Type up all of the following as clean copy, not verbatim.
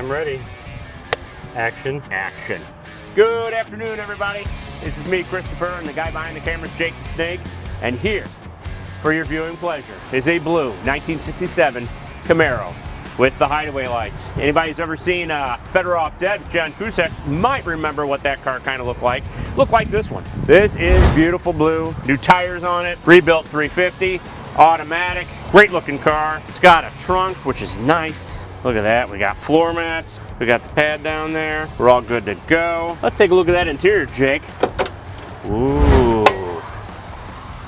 I'm ready. Action. Action. Good afternoon, everybody. This is me, Christopher, and the guy behind the camera is Jake the Snake. And here, for your viewing pleasure, is a blue 1967 Camaro with the hideaway lights. Anybody who's ever seen Better Off Dead, John Cusack, might remember what that car kind of looked like. Looked like this one. This is beautiful blue. New tires on it. Rebuilt 350. Automatic. Great looking car. It's got a trunk, which is nice. Look at that. We got floor mats. We got the pad down there. We're all good to go. Let's take a look at that interior, Jake. Ooh.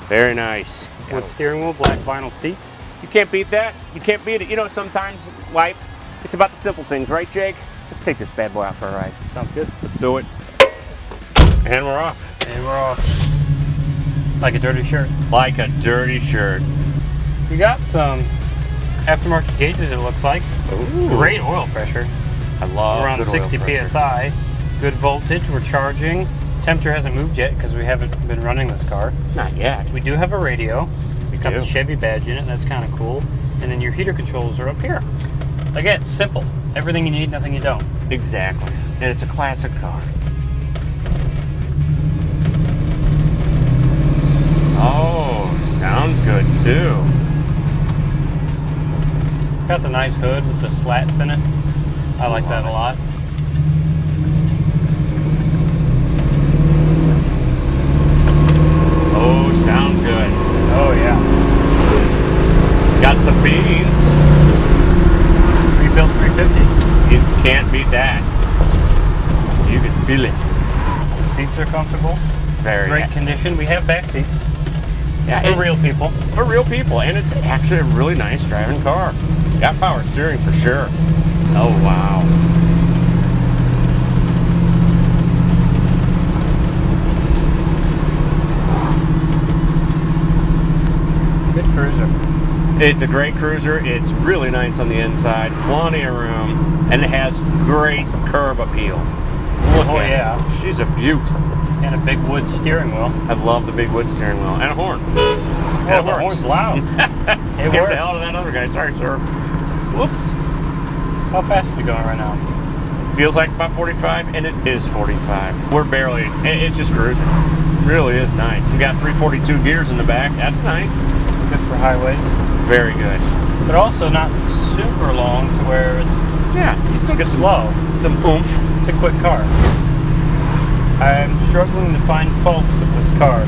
Very nice. Wood steering wheel, black vinyl seats. You can't beat that. You can't beat it. You know, sometimes in life, it's about the simple things, right, Jake? Let's take this bad boy out for a ride. Sounds good. Let's do it. And we're off. And we're off. Like a dirty shirt. Like a dirty shirt. We got some aftermarket gauges, it looks like. Ooh. Great oil pressure. I love around good 60 oil pressure. psi. Good voltage. We're charging. Temperature hasn't moved yet because we haven't been running this car. Not yet. We do have a radio. We got do. the Chevy badge in it. That's kind of cool. And then your heater controls are up here. Again, it's simple. Everything you need, nothing you don't. Exactly. And it's a classic car. Oh, sounds good too. It's got the nice hood with the slats in it. I like that a lot. Oh, sounds good. Oh yeah. Got some beans. Rebuilt 350. You can't beat that. You can feel it. The seats are comfortable. Very Great condition. We have back seats. Yeah, For real people. For real people, and it's actually a really nice driving car. Got power steering for sure. Oh wow. Good cruiser. It's a great cruiser. It's really nice on the inside. Plenty of room, and it has great curb appeal. Look Oh at yeah. her. She's a beaut. And a big wood steering wheel. I love the big wood steering wheel and a horn. Oh, the horn's loud. It Scared works. the hell out of that other guy. Sorry, sir. Whoops. How fast are we going right now? Feels like about 45, and it is 45. We're barely, it's just cruising. Really is nice. We got 342 gears in the back. That's nice. Good for highways. Very good. But also not super long to where it's Yeah, you still get slow. some oomph. It's a quick car. I'm struggling to find fault with this car.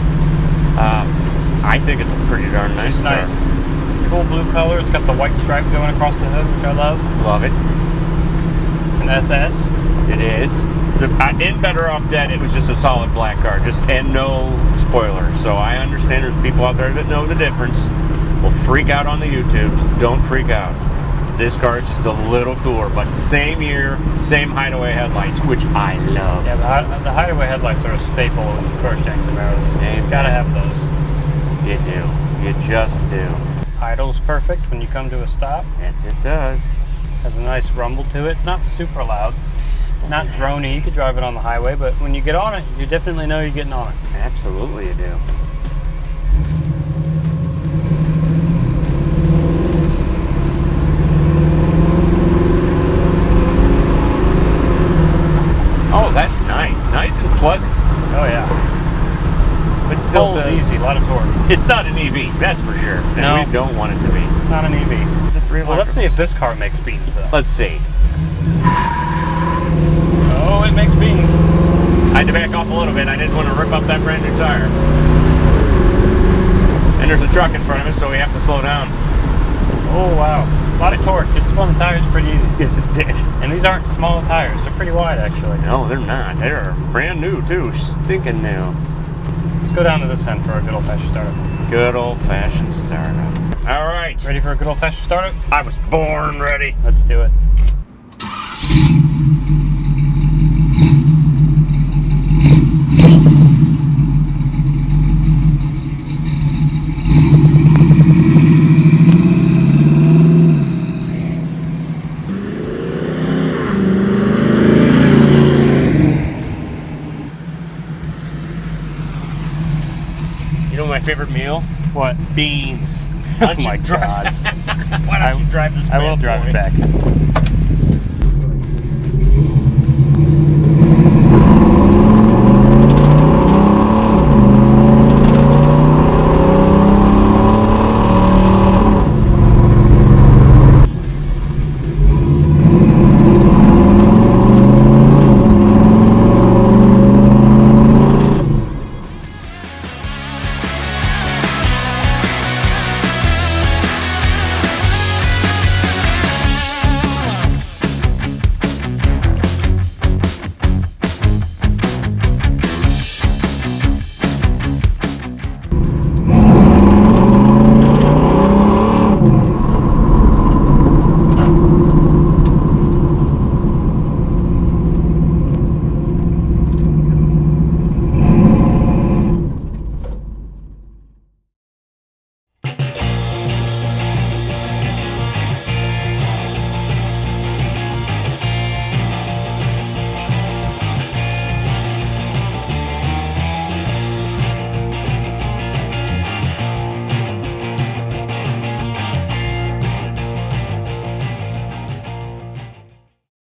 I think it's a pretty darn nice It's car. nice. It's a cool blue color. It's got the white stripe going across the hood, which I love. Love it. An SS. It is. In Better Off Dead, it was just a solid black car, and no spoiler. So I understand there's people out there that know the difference. Will freak out on the YouTubes. Don't freak out. This car is just a little cooler, but same year, same hideaway headlights, which I love. Yeah, the hideaway headlights are a staple in first-gen Camaros. Amen. Gotta have those. You do. You just do. Idle's perfect when you come to a stop. Yes, it does. Has a nice rumble to it. It's not super loud. Not droney. You could drive it on the highway, but when you get on it, you definitely know you're getting on it. Absolutely, you do. Oh, that's nice. Nice and pleasant. Oh yeah. But still Pulls says easy, a lot of torque. it's not an EV, that's for sure. And No. we don't want it to be. It's not an EV. The three Well, let's see if this car makes beans though. Let's see. Oh, it makes beans. I had to back off a little bit. I didn't want to rip up that brand new tire. And there's a truck in front of us, so we have to slow down. Oh wow. A lot of torque. It spun the tires pretty easy. Yes, it did. And these aren't small tires. They're pretty wide actually. No, they're not. They're brand new too. Stinking new. Let's go down to this end for a good old-fashioned startup. Good old-fashioned startup. All right. Ready for a good old-fashioned startup? I was born ready. Let's do it. You know my favorite meal? What? Beans. Oh my God. Why don't you drive this I will bad drive boy? it back.